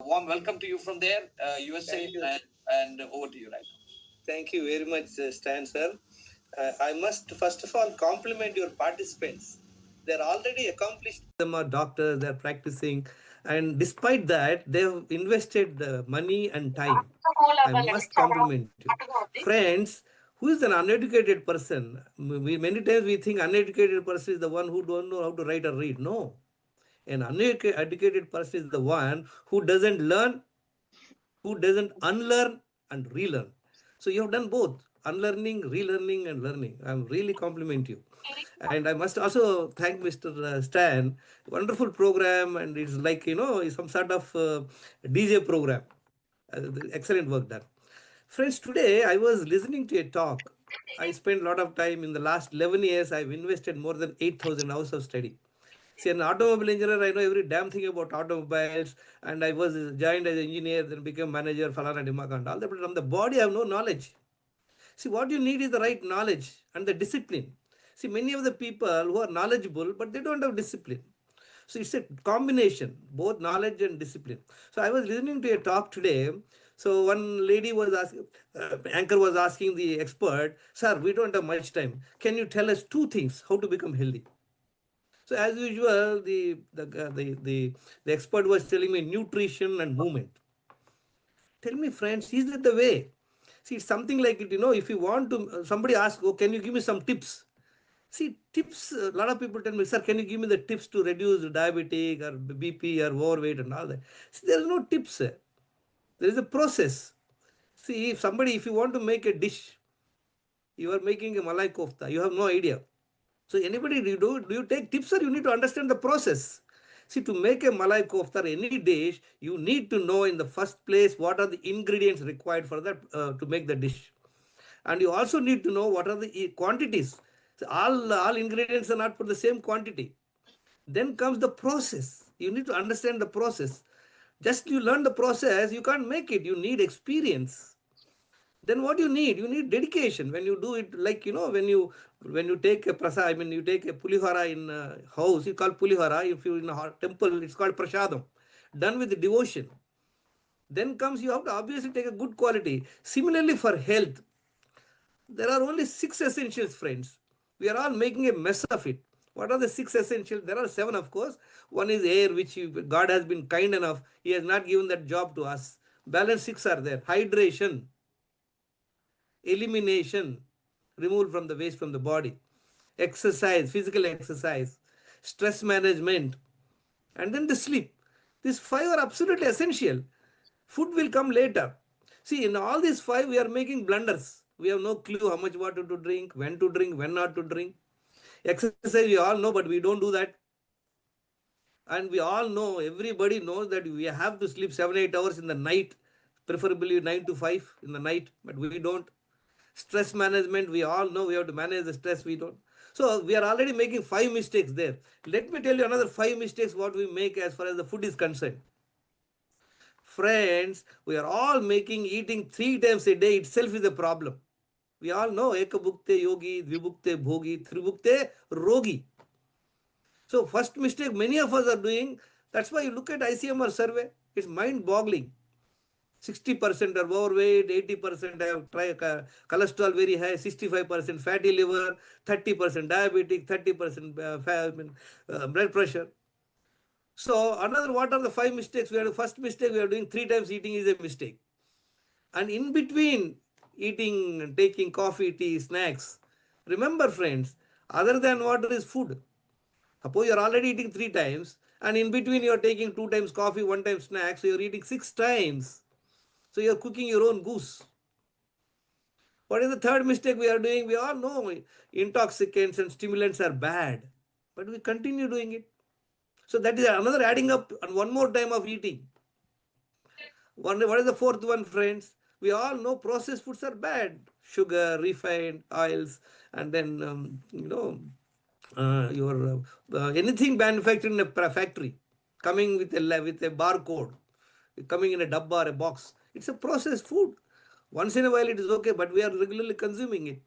Warm welcome to you from there, USA, and over to you right now. Thank you very much, Stan sir. I must first of all compliment your participants. They're already accomplished. Them are doctors, they're practicing, and despite that, they've invested money and time. I must compliment you. Friends, who is an uneducated person? Many times we think uneducated person is the one who don't know how to write or read. No. An uneducated person is the one who doesn't learn, who doesn't unlearn and relearn. So you have done both unlearning, relearning, and learning. I'm really compliment you. And I must also thank Mr. Stan. Wonderful program, and it's like some sort of DJ program. Excellent work done. Friends, today I was listening to a talk. I spent a lot of time in the last 11 years. I've invested more than 8,000 hours of study. See, an automobile engineer, I know every damn thing about automobiles, and I was joined as an engineer, then became manager, falana dimaka, and all that. But on the body, I have no knowledge. See, what you need is the right knowledge and the discipline. See, many of the people who are knowledgeable, but they don't have discipline. So it's a combination, both knowledge and discipline. So I was listening to a talk today. So one lady was asking, anchor was asking the expert, "Sir, we don't have much time. Can you tell us two things how to become healthy?" So as usual, the expert was telling me nutrition and movement. Tell me, friends, is that the way? See, it's something like it, if you want to, somebody asks, oh, can you give me some tips? See, tips, a lot of people tell me, sir, can you give me the tips to reduce diabetic or BP or overweight and all that? See, there is no tips. There is a process. See, if you want to make a dish, you are making a malai kofta, you have no idea. So anybody, do you take tips or you need to understand the process? See, to make a malai kofta or any dish, you need to know in the first place what are the ingredients required for that to make the dish. And you also need to know what are the quantities. So all ingredients are not for the same quantity. Then comes the process. You need to understand the process. Just you learn the process, you can't make it. You need experience. Then what you need dedication. When you do it, like when you take a prasad, I mean you take a pulihara in a house, you call pulihara. If you in a temple, it's called prasadam, done with devotion. Then comes, you have to obviously take a good quality. Similarly for health, there are only 6 essentials, friends. We are all making a mess of it. What are the 6 essentials? There are 7, of course. One is air, which God has been kind enough. He has not given that job to us. Balance 6 are there. Hydration, elimination, removal from the waste from the body, exercise, physical exercise, stress management, and then the sleep. These 5 are absolutely essential. Food will come later. See, in all these 5, we are making blunders. We have no clue how much water to drink, when not to drink. Exercise, we all know, but we don't do that. And we all know, everybody knows that we have to sleep 7-8 hours in the night, preferably 9 to 5 in the night, but we don't. Stress management, we all know we have to manage the stress, we don't. So we are already making 5 mistakes there. Let me tell you another 5 mistakes what we make as far as the food is concerned. Friends, we are all making eating 3 times a day itself is a problem. We all know ekabhukte yogi, dvibhukte bhogi, tribhukte rogi. So first mistake many of us are doing, that's why you look at ICMR survey, it's mind-boggling. 60% are overweight, 80% have cholesterol very high, 65% fatty liver, 30% diabetic, 30% blood pressure. So another, what are the 5 mistakes? We are the first mistake we are doing 3 times eating is a mistake. And in between eating, taking coffee, tea, snacks, remember friends, other than water is food. Suppose you are already eating 3 times and in between you are taking 2 times coffee, 1 time snack, so you are eating 6 times. So you are cooking your own goose. What is the third mistake we are doing? We all know intoxicants and stimulants are bad, but we continue doing it. So that is another adding up and one more time of eating. What is the fourth one, friends? We all know processed foods are bad. Sugar, refined oils, and then, your anything manufactured in a factory, coming with a barcode, coming in a dabba or a box. It's a processed food. Once in a while it is okay, but we are regularly consuming it.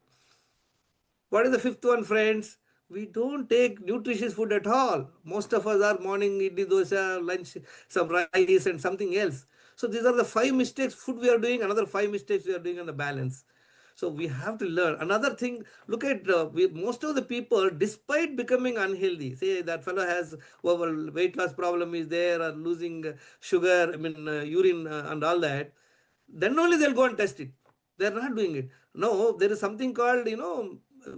What is the fifth one, friends? we don't take nutritious food at all. Most of us are morning idli dosa, lunch some rice and something else. So these are the five mistakes food we are doing, another five mistakes we are doing on the balance. So we have to learn. Another thing, look at most of the people, despite becoming unhealthy, say that fellow has weight loss problem is there or losing sugar, I mean urine and all that, then only they'll go and test it. They're not doing it. No, there is something called,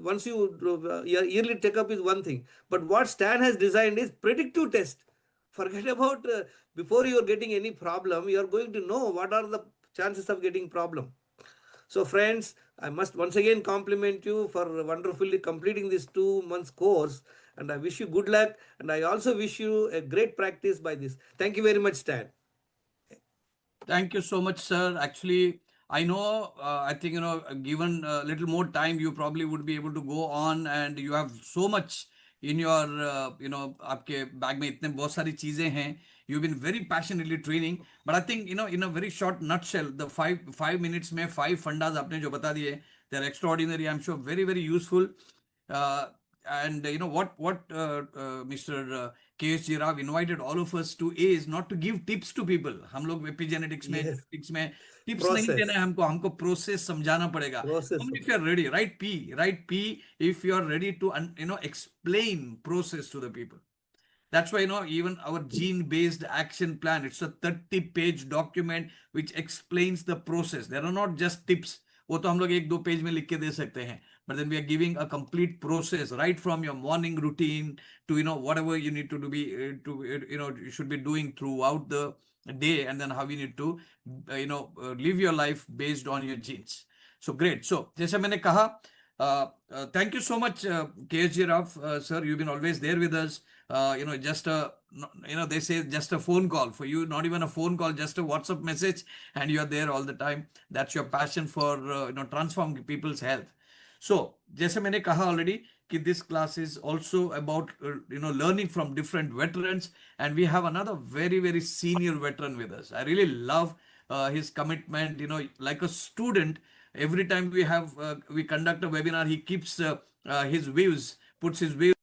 once you, your yearly checkup is one thing. But what Stan has designed is predictive test. Forget about before you are getting any problem, you are going to know what are the chances of getting problem. So, friends, I must once again compliment you for wonderfully completing this 2 months course. And I wish you good luck. And I also wish you a great practice by this. Thank you very much, Stan. Thank you so much, sir. Actually, I know, I think, given a little more time, you probably would be able to go on, and you have so much in your, आपके bag में इतने बहुत सारी चीजें हैं. You've been very passionately training. But I think, in a very short nutshell, the five minutes में five fundas आपने जो बता दिए, they're extraordinary. I'm sure very, very useful. Uh, and what Mr. KSG Rao invited all of us to is not to give tips to people. हम लोग epigenetics में Yes. genetics में tips नहीं देना है Process. हमको, हमको process समझाना पड़ेगा. Process. Only if you are ready, write P if you are ready to explain process to the people. That's why, even our gene-based action plan, it's a 30-page document which explains the process. There are not just tips. वो तो हम लोग एक दो page में लिख के दे सकते हैं. But then we are giving a complete process right from your morning routine to, whatever you need to do, you should be doing throughout the day, and then how you need to, live your life based on your genes. So great. So जैसे मैंने कहा, thank you so much, KSG Rao, sir. You've been always there with us. Just they say just a phone call for you, not even a phone call, just a WhatsApp message, and you're there all the time. That's your passion for, transforming people's health. So, जैसे मैंने कहा already कि this class is also about, learning from different veterans, and we have another very, very senior veteran with us. I really love his commitment, like a student. Every time we conduct a webinar, he keeps his views, puts his views